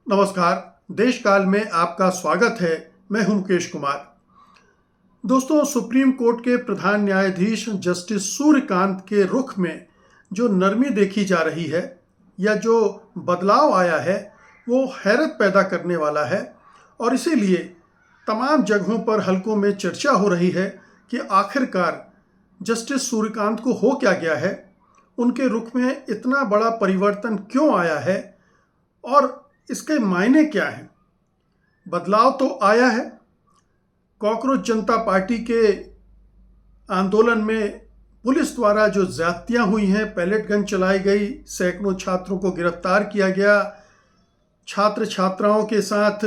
नमस्कार। देश काल में आपका स्वागत है। मैं हूं मुकेश कुमार। दोस्तों, सुप्रीम कोर्ट के प्रधान न्यायाधीश जस्टिस सूर्यकांत के रुख में जो नरमी देखी जा रही है या जो बदलाव आया है वो हैरत पैदा करने वाला है और इसीलिए तमाम जगहों पर हलकों में चर्चा हो रही है कि आखिरकार जस्टिस सूर्यकांत को हो क्या गया है, उनके रुख में इतना बड़ा परिवर्तन क्यों आया है और इसके मायने क्या हैं। बदलाव तो आया है। कॉकरोच जनता पार्टी के आंदोलन में पुलिस द्वारा जो ज्यादतियां हुई हैं, पैलेट गन चलाई गई, सैकड़ों छात्रों को गिरफ्तार किया गया, छात्र छात्राओं के साथ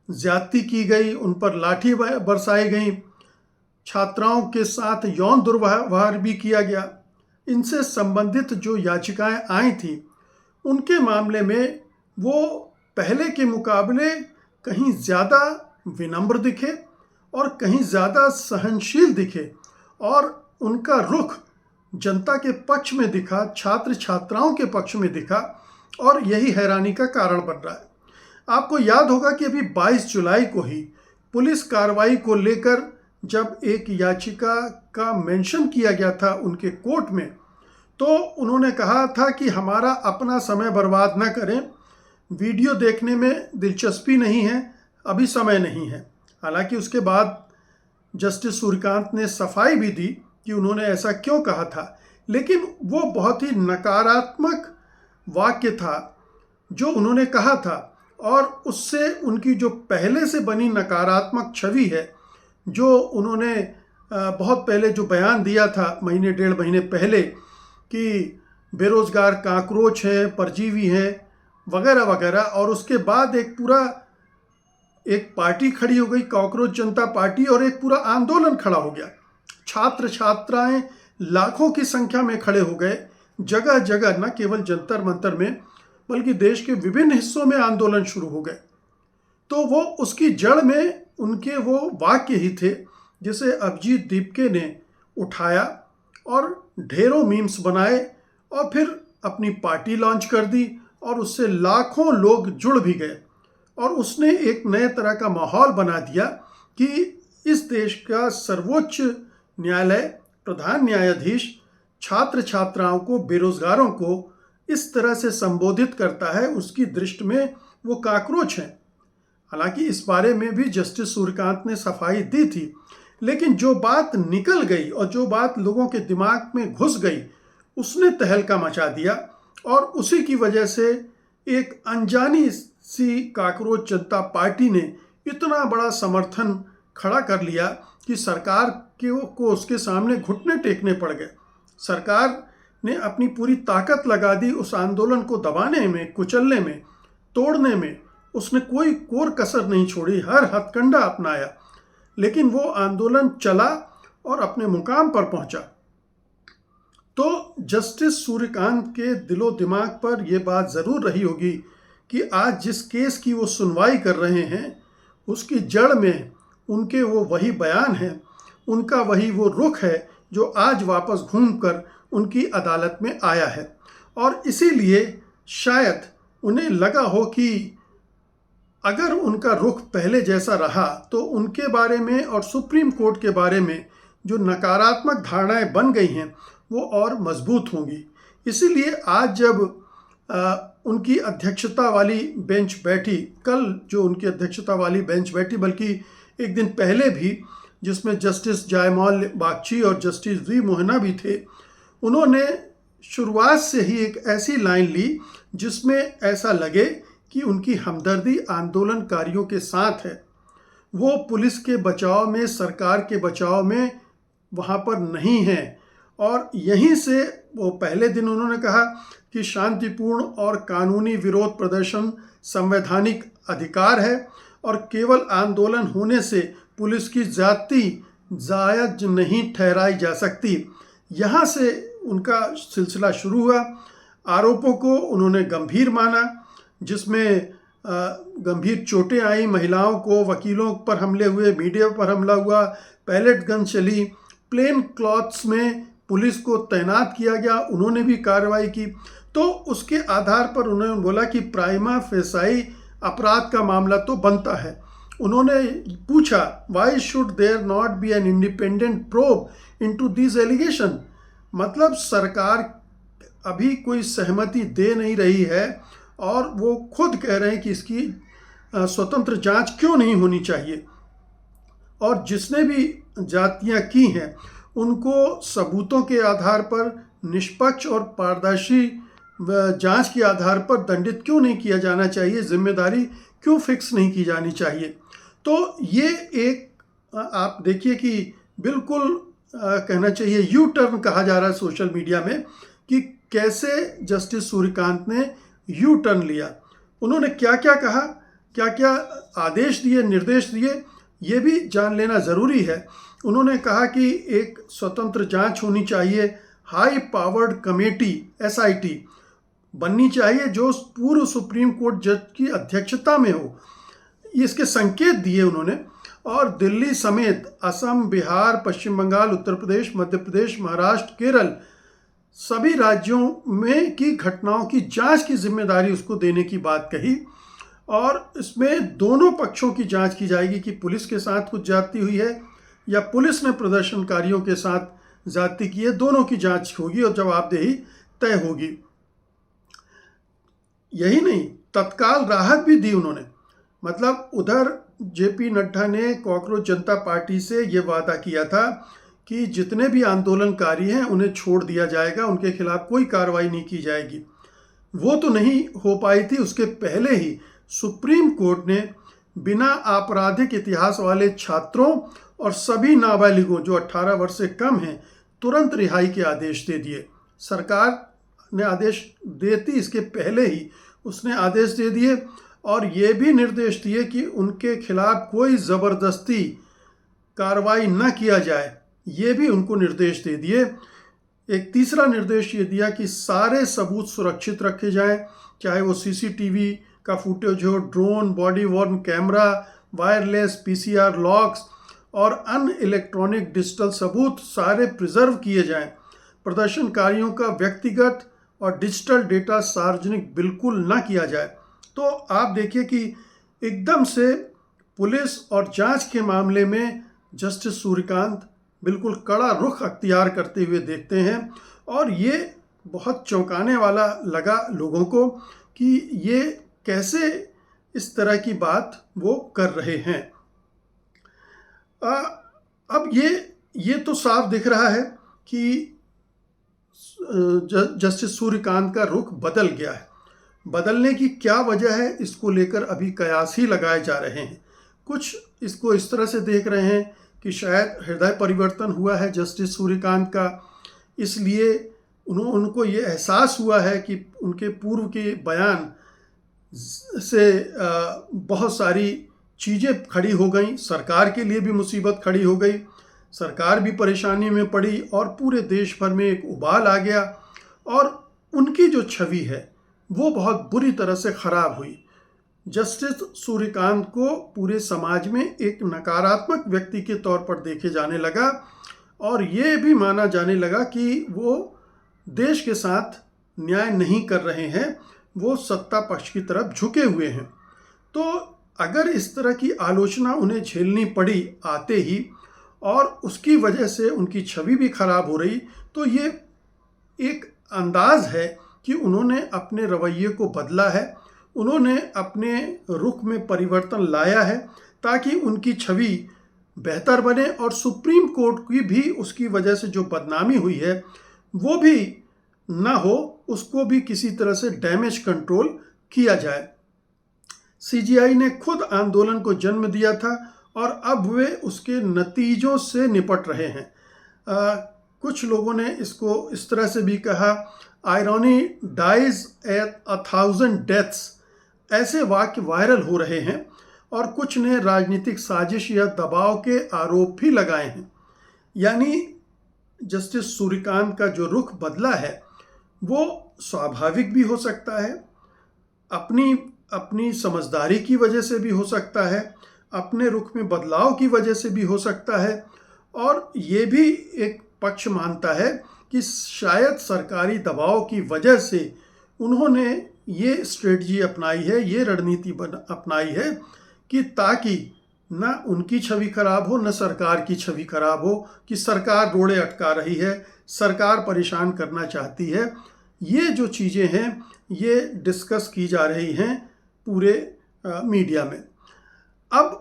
ज्यादती की गई, उन पर लाठी बरसाई गई, छात्राओं के साथ यौन दुर्व्यवहार भी किया गया। इनसे संबंधित जो याचिकाएं आई थी उनके मामले में वो पहले के मुकाबले कहीं ज़्यादा विनम्र दिखे और कहीं ज़्यादा सहनशील दिखे और उनका रुख जनता के पक्ष में दिखा, छात्र छात्राओं के पक्ष में दिखा और यही हैरानी का कारण बन रहा है। आपको याद होगा कि अभी 22 जुलाई को ही पुलिस कार्रवाई को लेकर जब एक याचिका का मेंशन किया गया था उनके कोर्ट में, तो उन्होंने कहा था कि हमारा अपना समय बर्बाद न करें, वीडियो देखने में दिलचस्पी नहीं है, अभी समय नहीं है। हालांकि उसके बाद जस्टिस सूर्यकांत ने सफाई भी दी कि उन्होंने ऐसा क्यों कहा था, लेकिन वो बहुत ही नकारात्मक वाक्य था जो उन्होंने कहा था और उससे उनकी जो पहले से बनी नकारात्मक छवि है, जो उन्होंने बहुत पहले जो बयान दिया था महीने डेढ़ महीने पहले कि बेरोजगार काकरोच हैं, परजीवी हैं वगैरह वगैरह, और उसके बाद एक पार्टी खड़ी हो गई कॉकरोच जनता पार्टी और एक पूरा आंदोलन खड़ा हो गया। छात्र छात्राएं लाखों की संख्या में खड़े हो गए, जगह जगह, न केवल जंतर मंतर में बल्कि देश के विभिन्न हिस्सों में आंदोलन शुरू हो गए। तो वो उसकी जड़ में उनके वो वाक्य ही थे जिसे अभिजीत दीपके ने उठाया और ढेरों मीम्स बनाए और फिर अपनी पार्टी लॉन्च कर दी और उससे लाखों लोग जुड़ भी गए और उसने एक नए तरह का माहौल बना दिया कि इस देश का सर्वोच्च न्यायालय, प्रधान न्यायाधीश छात्र छात्राओं को, बेरोजगारों को इस तरह से संबोधित करता है, उसकी दृष्टि में वो काकरोच हैं। हालांकि इस बारे में भी जस्टिस सूर्यकांत ने सफाई दी थी, लेकिन जो बात निकल गई और जो बात लोगों के दिमाग में घुस गई उसने तहलका मचा दिया और उसी की वजह से एक अनजानी सी काकरोच जनता पार्टी ने इतना बड़ा समर्थन खड़ा कर लिया कि सरकार को उसके सामने घुटने टेकने पड़ गए। सरकार ने अपनी पूरी ताकत लगा दी उस आंदोलन को दबाने में, कुचलने में, तोड़ने में। उसने कोई कोर कसर नहीं छोड़ी, हर हथकंडा अपनाया, लेकिन वो आंदोलन चला और अपने मुकाम पर पहुंचा। तो जस्टिस सूर्यकांत के दिलो दिमाग पर यह बात ज़रूर रही होगी कि आज जिस केस की वो सुनवाई कर रहे हैं उसकी जड़ में उनके वो वही बयान हैं, उनका वही वो रुख है जो आज वापस घूमकर उनकी अदालत में आया है। और इसीलिए शायद उन्हें लगा हो कि अगर उनका रुख पहले जैसा रहा तो उनके बारे में और सुप्रीम कोर्ट के बारे में जो नकारात्मक धारणाएं बन गई हैं वो और मजबूत होंगी। इसीलिए आज जब उनकी अध्यक्षता वाली बेंच बैठी, कल जो उनकी अध्यक्षता वाली बेंच बैठी, बल्कि एक दिन पहले भी, जिसमें जस्टिस जयमौल बागची और जस्टिस वी मोहना भी थे, उन्होंने शुरुआत से ही एक ऐसी लाइन ली जिसमें ऐसा लगे कि उनकी हमदर्दी आंदोलनकारियों के साथ है। वो पुलिस के बचाव में, सरकार के बचाव में वहाँ पर नहीं है। और यहीं से वो पहले दिन उन्होंने कहा कि शांतिपूर्ण और कानूनी विरोध प्रदर्शन संवैधानिक अधिकार है और केवल आंदोलन होने से पुलिस की ज्यादती जायज नहीं ठहराई जा सकती। यहाँ से उनका सिलसिला शुरू हुआ। आरोपों को उन्होंने गंभीर माना, जिसमें गंभीर चोटें आई, महिलाओं को, वकीलों पर हमले हुए, मीडिया पर हमला हुआ, पैलेट गन चली, प्लेन क्लॉथ्स में पुलिस को तैनात किया गया, उन्होंने भी कार्रवाई की। तो उसके आधार पर उन्होंने बोला कि प्राइमा फेसाई अपराध का मामला तो बनता है। उन्होंने पूछा, why should there not be an independent probe into this allegation. मतलब सरकार अभी कोई सहमति दे नहीं रही है और वो खुद कह रहे हैं कि इसकी स्वतंत्र जांच क्यों नहीं होनी चाहिए, और जिसने भी जातियां की हैं उनको सबूतों के आधार पर निष्पक्ष और पारदर्शी जांच के आधार पर दंडित क्यों नहीं किया जाना चाहिए, जिम्मेदारी क्यों फिक्स नहीं की जानी चाहिए। तो ये एक आप देखिए कि बिल्कुल कहना चाहिए यू टर्न कहा जा रहा है सोशल मीडिया में कि कैसे जस्टिस सूर्यकांत ने यू टर्न लिया। उन्होंने क्या क्या कहा, क्या क्या आदेश दिए, निर्देश दिए, ये भी जान लेना ज़रूरी है। उन्होंने कहा कि एक स्वतंत्र जांच होनी चाहिए, हाई पावर्ड कमेटी SIT बननी चाहिए जो पूर्व सुप्रीम कोर्ट जज की अध्यक्षता में हो, इसके संकेत दिए उन्होंने। और दिल्ली समेत असम, बिहार, पश्चिम बंगाल, उत्तर प्रदेश, मध्य प्रदेश, महाराष्ट्र, केरल सभी राज्यों में की घटनाओं की जांच की जिम्मेदारी उसको देने की बात कही। और इसमें दोनों पक्षों की जांच की जाएगी कि पुलिस के साथ कुछ ज्यादती हुई है या पुलिस ने प्रदर्शनकारियों के साथ ज्यादती की है, दोनों की जांच होगी और जवाबदेही तय होगी। यही नहीं, तत्काल राहत भी दी उन्होंने। मतलब उधर JP नड्डा ने कॉकरोच जनता पार्टी से ये वादा किया था कि जितने भी आंदोलनकारी हैं उन्हें छोड़ दिया जाएगा, उनके खिलाफ कोई कार्रवाई नहीं की जाएगी। वो तो नहीं हो पाई थी, उसके पहले ही सुप्रीम कोर्ट ने बिना आपराधिक इतिहास वाले छात्रों और सभी नाबालिगों जो 18 वर्ष से कम हैं तुरंत रिहाई के आदेश दे दिए। सरकार ने आदेश देती इसके पहले ही उसने आदेश दे दिए और ये भी निर्देश दिए कि उनके खिलाफ कोई ज़बरदस्ती कार्रवाई न किया जाए, ये भी उनको निर्देश दे दिए। एक तीसरा निर्देश ये दिया कि सारे सबूत सुरक्षित रखे जाएं, चाहे वो CCTV का फुटेज हो, drone, body worn camera, wireless PCR logs और अन्य इलेक्ट्रॉनिक डिजिटल सबूत सारे प्रिजर्व किए जाएं। प्रदर्शनकारियों का व्यक्तिगत और डिजिटल डेटा सार्वजनिक बिल्कुल ना किया जाए। तो आप देखिए कि एकदम से पुलिस और जांच के मामले में जस्टिस सूर्यकांत बिल्कुल कड़ा रुख अख्तियार करते हुए देखते हैं और ये बहुत चौंकाने वाला लगा लोगों को कि ये कैसे इस तरह की बात वो कर रहे हैं। अब ये तो साफ दिख रहा है कि जस्टिस सूर्यकांत का रुख बदल गया है। बदलने की क्या वजह है, इसको लेकर अभी कयास ही लगाए जा रहे हैं। कुछ इसको इस तरह से देख रहे हैं कि शायद हृदय परिवर्तन हुआ है जस्टिस सूर्यकांत का, इसलिए उनको ये एहसास हुआ है कि उनके पूर्व के बयान से बहुत सारी चीज़ें खड़ी हो गई, सरकार के लिए भी मुसीबत खड़ी हो गई, सरकार भी परेशानी में पड़ी और पूरे देश भर में एक उबाल आ गया और उनकी जो छवि है वो बहुत बुरी तरह से ख़राब हुई। जस्टिस सूर्यकांत को पूरे समाज में एक नकारात्मक व्यक्ति के तौर पर देखे जाने लगा और ये भी माना जाने लगा कि वो देश के साथ न्याय नहीं कर रहे हैं, वो सत्ता पक्ष की तरफ झुके हुए हैं। तो अगर इस तरह की आलोचना उन्हें झेलनी पड़ी आते ही और उसकी वजह से उनकी छवि भी खराब हो रही, तो ये एक अंदाज है कि उन्होंने अपने रवैये को बदला है, उन्होंने अपने रुख में परिवर्तन लाया है ताकि उनकी छवि बेहतर बने और सुप्रीम कोर्ट की भी उसकी वजह से जो बदनामी हुई है वो भी ना हो, उसको भी किसी तरह से डैमेज कंट्रोल किया जाए। CGI ने खुद आंदोलन को जन्म दिया था और अब वे उसके नतीजों से निपट रहे हैं। कुछ लोगों ने इसको इस तरह से भी कहा, आयरनी डाइज एट 1000 डेथ्स, ऐसे वाक्य वायरल हो रहे हैं और कुछ ने राजनीतिक साजिश या दबाव के आरोप भी लगाए हैं। यानी जस्टिस सूर्यकांत का जो रुख बदला है वो स्वाभाविक भी हो सकता है, अपनी समझदारी की वजह से भी हो सकता है, अपने रुख में बदलाव की वजह से भी हो सकता है और ये भी एक पक्ष मानता है कि शायद सरकारी दबाव की वजह से उन्होंने ये स्ट्रेटजी अपनाई है, ये रणनीति अपनाई है कि ताकि ना उनकी छवि खराब हो, न सरकार की छवि खराब हो, कि सरकार रोड़े अटका रही है, सरकार परेशान करना चाहती है। ये जो चीज़ें हैं ये डिस्कस की जा रही हैं पूरे मीडिया में। अब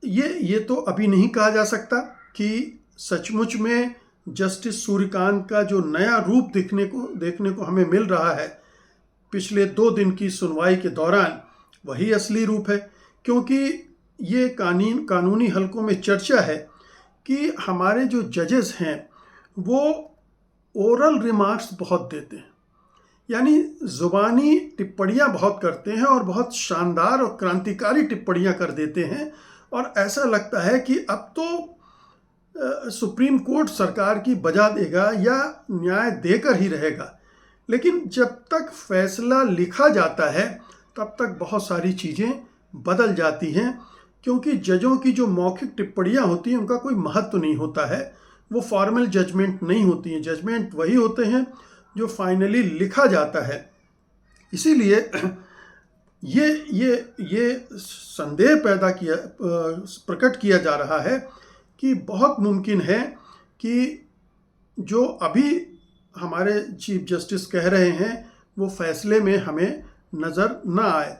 ये तो अभी नहीं कहा जा सकता कि सचमुच में जस्टिस सूर्यकांत का जो नया रूप देखने को हमें मिल रहा है पिछले 2 दिन की सुनवाई के दौरान वही असली रूप है, क्योंकि ये कानूनी हलकों में चर्चा है कि हमारे जो जजेस हैं वो ओरल रिमार्क्स बहुत देते हैं, यानी ज़ुबानी टिप्पणियाँ बहुत करते हैं और बहुत शानदार और क्रांतिकारी टिप्पणियाँ कर देते हैं। और ऐसा लगता है कि अब तो सुप्रीम कोर्ट सरकार की बजा देगा या न्याय देकर ही रहेगा। लेकिन जब तक फैसला लिखा जाता है तब तक बहुत सारी चीज़ें बदल जाती हैं, क्योंकि जजों की जो मौखिक टिप्पणियाँ होती हैं उनका कोई महत्व नहीं होता है, वो फॉर्मल जजमेंट नहीं होती हैं। जजमेंट वही होते हैं जो फाइनली लिखा जाता है। इसीलिए ये संदेह प्रकट किया जा रहा है कि बहुत मुमकिन है कि जो अभी हमारे चीफ जस्टिस कह रहे हैं वो फैसले में हमें नज़र न आए।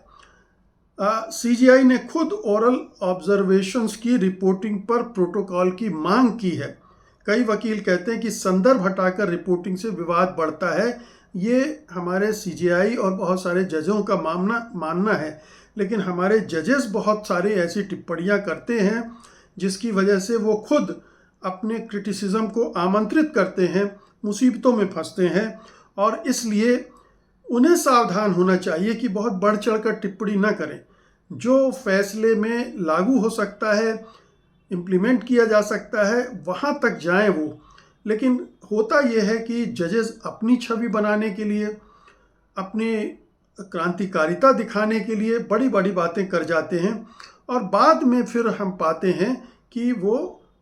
सीजीआई ने खुद ओरल ऑब्जर्वेशंस की रिपोर्टिंग पर प्रोटोकॉल की मांग की है। कई वकील कहते हैं कि संदर्भ हटाकर रिपोर्टिंग से विवाद बढ़ता है। ये हमारे सीजीआई और बहुत सारे जजों का मानना है, लेकिन हमारे जजेस बहुत सारे ऐसी टिप्पणियां करते हैं जिसकी वजह से वो खुद अपने क्रिटिसिज्म को आमंत्रित करते हैं, मुसीबतों में फंसते हैं। और इसलिए उन्हें सावधान होना चाहिए कि बहुत बढ़ चढ़कर टिप्पणी ना करें। जो फैसले में लागू हो सकता है, इम्प्लीमेंट किया जा सकता है, वहाँ तक जाएं वो। लेकिन होता यह है कि जजेस अपनी छवि बनाने के लिए, अपनी क्रांतिकारिता दिखाने के लिए बड़ी बड़ी बातें कर जाते हैं और बाद में फिर हम पाते हैं कि वो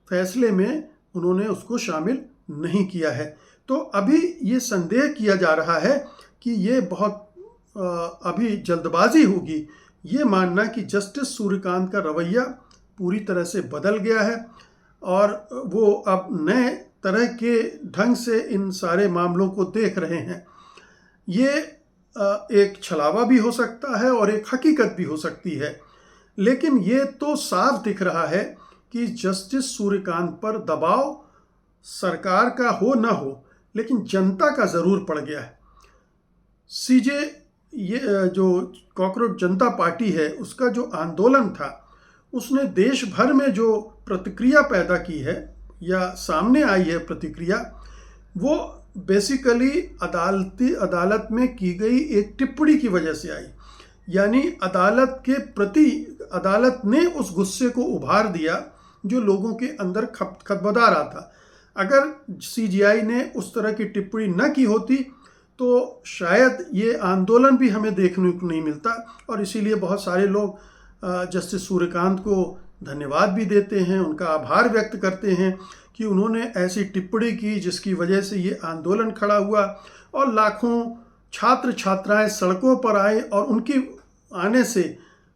फैसले में उन्होंने उसको शामिल नहीं किया है। तो अभी ये संदेह किया जा रहा है कि ये बहुत अभी जल्दबाजी होगी ये मानना कि जस्टिस सूर्यकांत का रवैया पूरी तरह से बदल गया है और वो अब नए तरह के ढंग से इन सारे मामलों को देख रहे हैं। ये एक छलावा भी हो सकता है और एक हकीकत भी हो सकती है, लेकिन ये तो साफ दिख रहा है कि जस्टिस सूर्यकांत पर दबाव सरकार का हो न हो, लेकिन जनता का ज़रूर पड़ गया है। सीजे ये जो कॉकरोच जनता पार्टी है उसका जो आंदोलन था उसने देश भर में जो प्रतिक्रिया पैदा की है या सामने आई है प्रतिक्रिया, वो बेसिकली अदालत में की गई एक टिप्पणी की वजह से आई। यानी अदालत के प्रति अदालत ने उस गुस्से को उभार दिया जो लोगों के अंदर खदबदा रहा था। अगर सीजीआई ने उस तरह की टिप्पणी न की होती तो शायद ये आंदोलन भी हमें देखने को नहीं मिलता। और इसीलिए बहुत सारे लोग जस्टिस सूर्यकांत को धन्यवाद भी देते हैं, उनका आभार व्यक्त करते हैं कि उन्होंने ऐसी टिप्पणी की जिसकी वजह से ये आंदोलन खड़ा हुआ और लाखों छात्र छात्राएं सड़कों पर आए और उनके आने से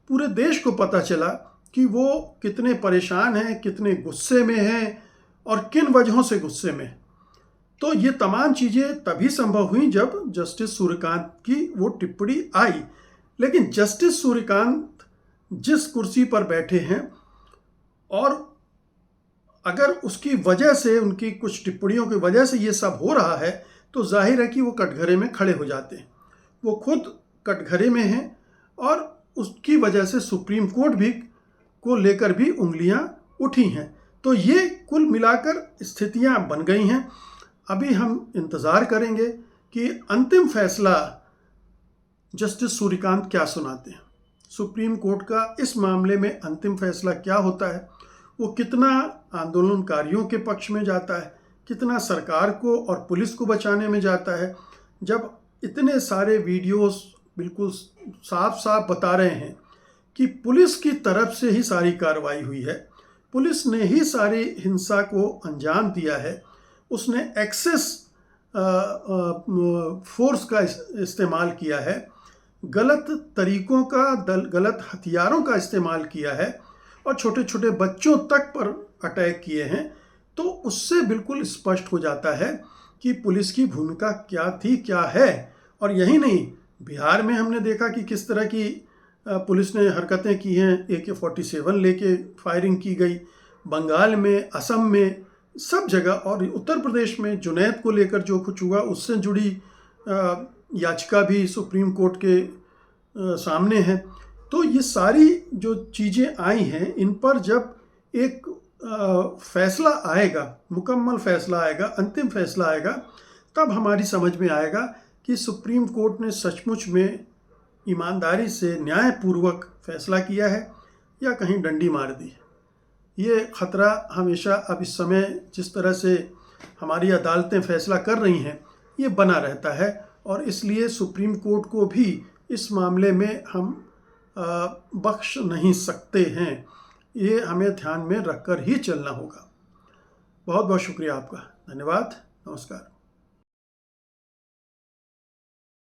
पूरे देश को पता चला कि वो कितने परेशान हैं, कितने गुस्से में हैं और किन वजहों से गुस्से में। तो ये तमाम चीज़ें तभी संभव हुई जब जस्टिस सूर्यकांत की वो टिप्पणी आई। लेकिन जस्टिस सूर्यकांत जिस कुर्सी पर बैठे हैं और अगर उसकी वजह से, उनकी कुछ टिप्पणियों की वजह से ये सब हो रहा है तो जाहिर है कि वो कटघरे में खड़े हो जाते हैं। वो खुद कटघरे में हैं और उसकी वजह से सुप्रीम कोर्ट भी को लेकर भी उंगलियां उठी हैं। तो ये कुल मिलाकर स्थितियां बन गई हैं। अभी हम इंतज़ार करेंगे कि अंतिम फैसला जस्टिस सूर्यकांत क्या सुनाते हैं। सुप्रीम कोर्ट का इस मामले में अंतिम फैसला क्या होता है, वो कितना आंदोलनकारियों के पक्ष में जाता है, कितना सरकार को और पुलिस को बचाने में जाता है। जब इतने सारे वीडियोस बिल्कुल साफ साफ बता रहे हैं कि पुलिस की तरफ से ही सारी कार्रवाई हुई है, पुलिस ने ही सारी हिंसा को अंजाम दिया है, उसने एक्सेस फोर्स का इस्तेमाल किया है, गलत तरीकों का गलत हथियारों का इस्तेमाल किया है और छोटे छोटे बच्चों तक पर अटैक किए हैं, तो उससे बिल्कुल स्पष्ट हो जाता है कि पुलिस की भूमिका क्या थी, क्या है। और यही नहीं, बिहार में हमने देखा कि किस तरह की पुलिस ने हरकतें की हैं, AK-47 लेके फायरिंग की गई, बंगाल में, असम में, सब जगह। और उत्तर प्रदेश में जुनैद को लेकर जो कुछ हुआ, उससे जुड़ी याचिका भी सुप्रीम कोर्ट के सामने है। तो ये सारी जो चीज़ें आई हैं, इन पर जब एक फैसला आएगा, मुकम्मल फैसला आएगा, अंतिम फैसला आएगा, तब हमारी समझ में आएगा कि सुप्रीम कोर्ट ने सचमुच में ईमानदारी से न्यायपूर्वक फैसला किया है या कहीं डंडी मार दी है। ये ख़तरा हमेशा अब इस समय जिस तरह से हमारी अदालतें फैसला कर रही हैं, ये बना रहता है। और इसलिए सुप्रीम कोर्ट को भी इस मामले में हम बख्श नहीं सकते हैं। ये हमें ध्यान में रखकर ही चलना होगा। बहुत बहुत शुक्रिया आपका। धन्यवाद। नमस्कार।